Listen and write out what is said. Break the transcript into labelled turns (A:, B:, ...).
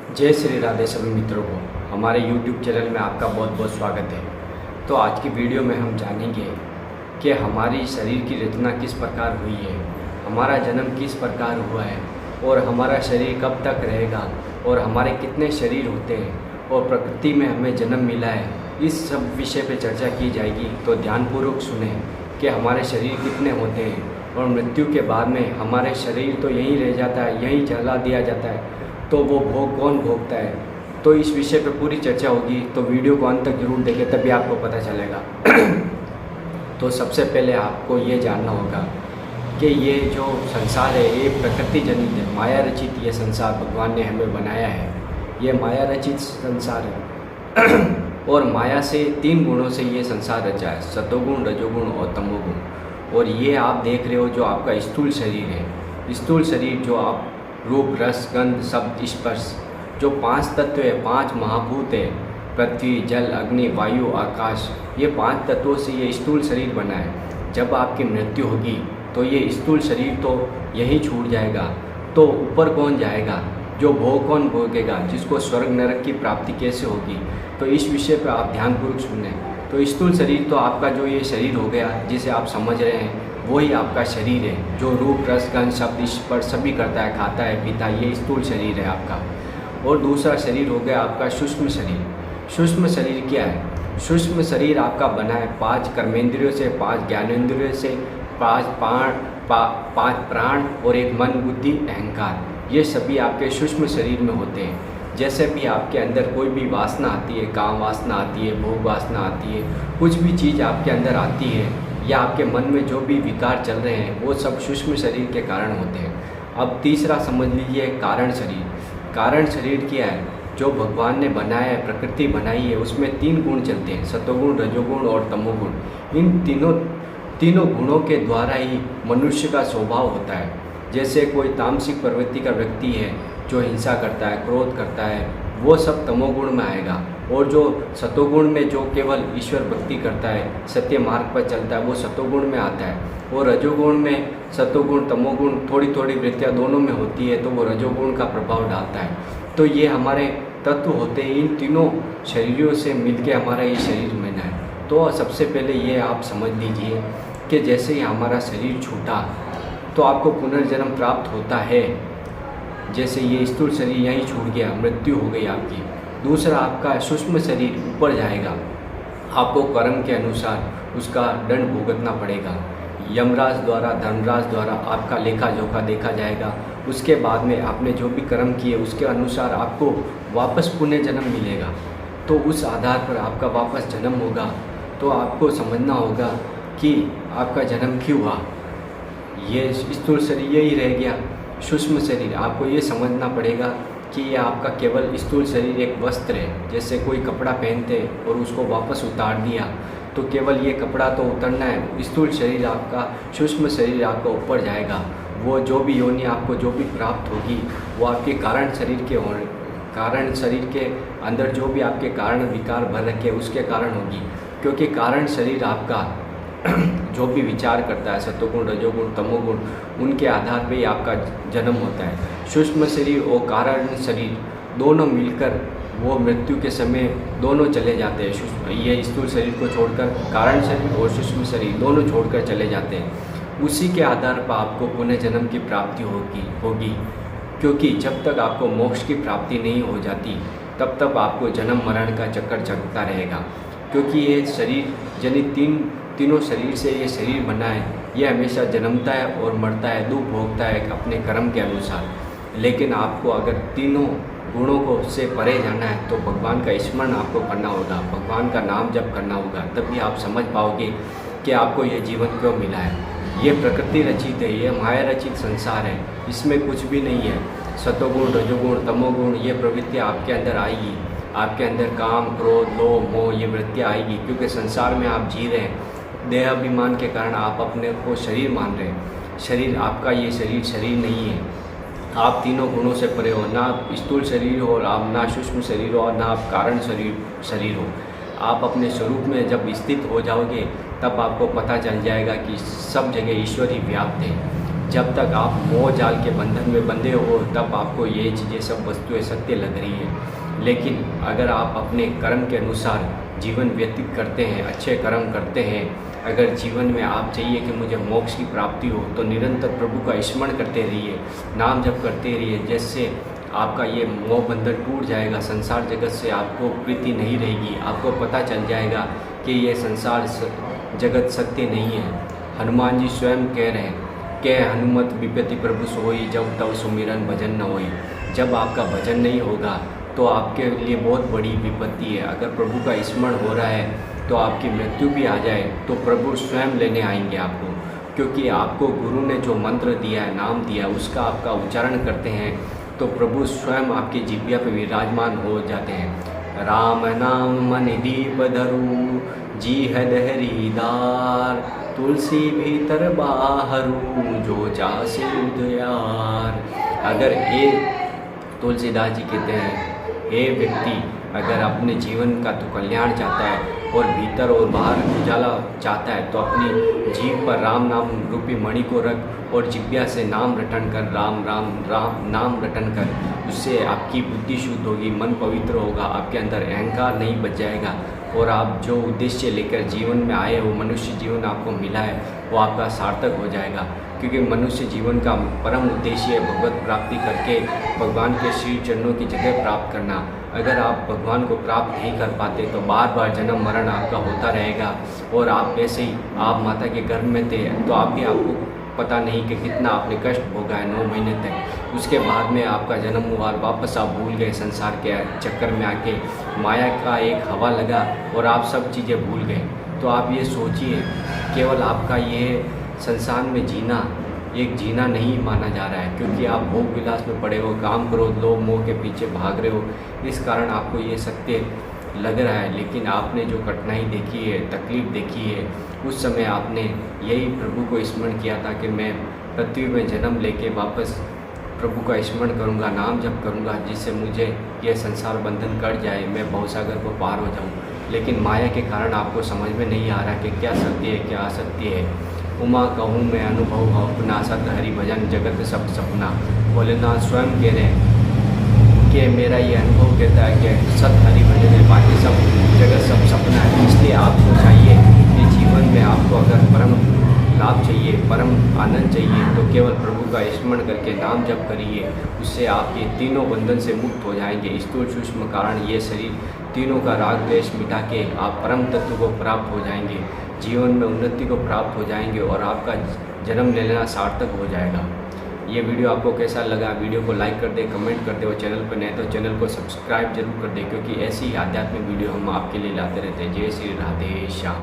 A: जय श्री राधे सभी मित्रों को हमारे YouTube चैनल में आपका बहुत बहुत स्वागत है। तो आज की वीडियो में हम जानेंगे कि हमारी शरीर की रचना किस प्रकार हुई है, हमारा जन्म किस प्रकार हुआ है और हमारा शरीर कब तक रहेगा और हमारे कितने शरीर होते हैं और प्रकृति में हमें जन्म मिला है। इस सब विषय पर चर्चा की जाएगी, तो ध्यानपूर्वक सुने कि हमारे शरीर कितने होते हैं और मृत्यु के बाद में हमारे शरीर तो यहीं रह जाता है, यहीं जला दिया जाता है, तो वो भोग कौन भोगता है। तो इस विषय पर पूरी चर्चा होगी, तो वीडियो को अंत तक जरूर देखें, तभी आपको पता चलेगा। तो सबसे पहले आपको ये जानना होगा कि ये जो संसार है ये प्रकृति जनित है, माया रचित ये संसार भगवान ने हमें बनाया है। ये माया रचित संसार है और माया से 3 गुणों से ये संसार रचा है, सतोगुण, रजोगुण और तमोगुण। और ये आप देख रहे हो जो आपका स्थूल शरीर है, स्थूल शरीर जो आप रूप, रस, गंध, शब्द, स्पर्श, जो 5 तत्व है, 5 महाभूत है, पृथ्वी, जल, अग्नि, वायु, आकाश, ये 5 तत्वों से ये स्थूल शरीर बना है। जब आपकी मृत्यु होगी तो ये स्थूल शरीर तो यहीं छूट जाएगा, तो ऊपर कौन जाएगा, जो भोग कौन भोगेगा, जिसको स्वर्ग नरक की प्राप्ति कैसे होगी। तो इस विषय पर आप ध्यानपूर्वक सुने। तो स्थूल शरीर तो आपका जो ये शरीर हो गया जिसे आप समझ रहे हैं, वही आपका शरीर है, जो रूप, रस, गंध, शब्द, स्पर्श सभी करता है, खाता है, पीता है, ये स्थूल शरीर है आपका। और दूसरा शरीर हो गया आपका सूक्ष्म शरीर। सूक्ष्म शरीर क्या है? सूक्ष्म शरीर आपका बना है 5 कर्मेंद्रियों से, 5 ज्ञानेंद्रियों से, 5 प्राण और 1 मन, बुद्धि, अहंकार, ये सभी आपके सूक्ष्म शरीर में होते हैं। जैसे भी आपके अंदर कोई भी वासना आती है, काम वासना आती है, भोग वासना आती है, कुछ भी चीज़ आपके अंदर आती है या आपके मन में जो भी विकार चल रहे हैं, वो सब सूक्ष्म शरीर के कारण होते हैं। अब तीसरा समझ लीजिए कारण शरीर। कारण शरीर क्या है? जो भगवान ने बनाया है, प्रकृति बनाई है, उसमें 3 गुण चलते हैं, सतोगुण, रजोगुण और तमोगुण। इन तीनों गुणों के द्वारा ही मनुष्य का स्वभाव होता है। जैसे कोई तामसिक प्रवृत्ति का व्यक्ति है जो हिंसा करता है, क्रोध करता है, वो सब तमोगुण में आएगा। और जो सतोगुण में जो केवल ईश्वर भक्ति करता है, सत्य मार्ग पर चलता है, वो सतोगुण में आता है। और रजोगुण में सतोगुण, तमोगुण, थोड़ी थोड़ी वृत्तियाँ दोनों में होती है, तो वो रजोगुण का प्रभाव डालता है। तो ये हमारे तत्व होते हैं, इन तीनों शरीरों से मिलके हमारा ये शरीर बना है। तो सबसे पहले ये आप समझ लीजिए कि जैसे ही हमारा शरीर छूटा तो आपको पुनर्जन्म प्राप्त होता है। जैसे ये स्थूल शरीर यहीं छूट गया, मृत्यु हो गई आपकी। दूसरा आपका सूक्ष्म शरीर ऊपर जाएगा, आपको कर्म के अनुसार उसका दंड भुगतना पड़ेगा। यमराज द्वारा, धर्मराज द्वारा आपका लेखा जोखा देखा जाएगा। उसके बाद में आपने जो भी कर्म किए उसके अनुसार आपको वापस पुण्य जन्म मिलेगा। तो उस आधार पर आपका वापस जन्म होगा। तो आपको समझना होगा कि आपका जन्म क्यों हुआ। ये स्थूल शरीर यही रह गया, सूक्ष्म शरीर आपको ये समझना पड़ेगा कि ये आपका केवल स्थूल शरीर एक वस्त्र है। जैसे कोई कपड़ा पहनते और उसको वापस उतार दिया, तो केवल ये कपड़ा तो उतरना है, स्थूल शरीर आपका, सूक्ष्म शरीर आपका ऊपर जाएगा। वो जो भी योनि आपको जो भी प्राप्त होगी वो आपके कारण शरीर के अंदर जो भी आपके कारण विकार भर रखे उसके कारण होगी। क्योंकि कारण शरीर आपका जो भी विचार करता है, सतोगुण, रजोगुण, तमोगुण, उनके आधार पे ही आपका जन्म होता है। सूक्ष्म शरीर और कारण शरीर दोनों मिलकर वो मृत्यु के समय दोनों चले जाते हैं। ये स्थूल शरीर को छोड़कर कारण शरीर और सूक्ष्म शरीर दोनों छोड़कर चले जाते हैं। उसी के आधार पर आपको पुनः जन्म की प्राप्ति होगी। क्योंकि जब तक आपको मोक्ष की प्राप्ति नहीं हो जाती तब तक आपको जन्म मरण का चक्कर चलता रहेगा। क्योंकि ये शरीर जनित तीनों शरीर से ये शरीर बना है, ये हमेशा जन्मता है और मरता है, दुख भोगता है अपने कर्म के अनुसार। लेकिन आपको अगर तीनों गुणों को से परे जाना है तो भगवान का स्मरण आपको करना होगा, भगवान का नाम जप करना होगा, तभी आप समझ पाओगे कि आपको ये जीवन क्यों मिला है। ये प्रकृति रचित है, ये माया रचित संसार है, इसमें कुछ भी नहीं है। सतोगुण, रजोगुण, तमोगुण ये प्रवृत्तियाँ आपके अंदर आएगी। आपके अंदर काम, क्रोध, लोभ, मोह ये वृत्तियाँ आएगी। क्योंकि संसार में आप जी रहे हैं, देहाभिमान के कारण आप अपने को शरीर मान रहे हैं। शरीर आपका ये शरीर नहीं है। आप तीनों गुणों से परे हो, ना आप स्थूल शरीर हो, आप ना सूक्ष्म शरीर हो और ना आप कारण शरीर हो। आप अपने स्वरूप में जब स्थित हो जाओगे तब आपको पता चल जाएगा कि सब जगह ईश्वर ही व्याप्त है। जब तक आप मोह जाल के बंधन में बंधे हो तब आपको ये चीज़ें सब वस्तुएं सत्य लग रही है। लेकिन अगर आप अपने कर्म के अनुसार जीवन व्यतीत करते हैं, अच्छे कर्म करते हैं, अगर जीवन में आप चाहिए कि मुझे मोक्ष की प्राप्ति हो तो निरंतर प्रभु का स्मरण करते रहिए, नाम जप करते रहिए, जिससे आपका ये मोह बंधन टूट जाएगा। संसार जगत से आपको प्रीति नहीं रहेगी। आपको पता चल जाएगा कि ये संसार जगत सत्य नहीं है। हनुमान जी स्वयं कह रहे हैं कि हनुमत विपत्ति प्रभु सोई, जब तब सुमिरन भजन न होई। जब आपका भजन नहीं होगा तो आपके लिए बहुत बड़ी विपत्ति है। अगर प्रभु का स्मरण हो रहा है तो आपकी मृत्यु भी आ जाए तो प्रभु स्वयं लेने आएंगे आपको, क्योंकि आपको गुरु ने जो मंत्र दिया है, नाम दिया है, उसका आपका उच्चारण करते हैं तो प्रभु स्वयं आपकी जिह्वा पे विराजमान हो जाते हैं। राम नाम मन दीप धरू, जी हरिदार, तुलसी भीतर बाहरू, जो चासे उदयार। अगर ये तुलसीदास जी कहते हैं, ये व्यक्ति अगर अपने जीवन का तो कल्याण चाहता है और भीतर और बाहर उजाला चाहता है तो अपनी जीभ पर राम नाम रूपी मणि को रख और जिह्वा से नाम रटन कर, राम राम राम नाम रटन कर। उससे आपकी बुद्धि शुद्ध होगी, मन पवित्र होगा, आपके अंदर अहंकार नहीं बच जाएगा और आप जो उद्देश्य लेकर जीवन में आए हो, मनुष्य जीवन आपको मिला है, वो आपका सार्थक हो जाएगा। क्योंकि मनुष्य जीवन का परम उद्देश्य है भगवत प्राप्ति करके भगवान के श्री चरणों की जगह प्राप्त करना। अगर आप भगवान को प्राप्त नहीं कर पाते तो बार बार जन्म मरण आपका होता रहेगा। और आप वैसे ही आप माता के गर्भ में थे तो आप भी आपको पता नहीं कि कितना आपने कष्ट भोगा है 9 महीने तक। उसके बाद में आपका जन्म हुआ, वापस आप भूल गए, संसार के चक्कर में आके माया का एक हवा लगा और आप सब चीज़ें भूल गए। तो आप ये सोचिए, केवल आपका ये संसार में जीना एक जीना नहीं माना जा रहा है, क्योंकि आप भोग विलास में पड़े हो, काम क्रोध लोभ मोह के पीछे भाग रहे हो, इस कारण आपको ये सत्य लग रहा है। लेकिन आपने जो कठिनाई देखी है, तकलीफ़ देखी है, उस समय आपने यही प्रभु को स्मरण किया था कि मैं पृथ्वी में जन्म लेके वापस प्रभु का स्मरण करूंगा, नाम जप करूंगा, जिससे मुझे यह संसार बंधन कट जाए, मैं भवसागर को पार हो जाऊं। लेकिन माया के कारण आपको समझ में नहीं आ रहा कि क्या सत्य है, क्या असत्य है। उमा कहूँ मैं अनुभव हो अपना, सत हरि भजन जगत सब सपना। भोलेनाथ स्वयं कह रहे हैं कि मेरा ये अनुभव कहता है कि सत हरि भजन है, बाकी सब जगत सब सपना है। इसलिए आपको चाहिए कि जीवन में आपको अगर परम लाभ चाहिए, परम आनंद चाहिए तो केवल प्रभु का स्मरण करके नाम जप करिए। उससे आप ये तीनों बंधन से मुक्त हो जाएंगे। स्थूल सूक्ष्म कारण ये शरीर तीनों का राग द्वेष मिटा के आप परम तत्व को प्राप्त हो जाएंगे, जीवन में उन्नति को प्राप्त हो जाएंगे और आपका जन्म लेना सार्थक हो जाएगा। ये वीडियो आपको कैसा लगा? वीडियो को लाइक कर दे, कमेंट कर दे और चैनल पर नए तो चैनल को सब्सक्राइब जरूर कर दे, क्योंकि ऐसी ही आध्यात्मिक वीडियो हम आपके लिए लाते रहते हैं। जय श्री राधे श्याम।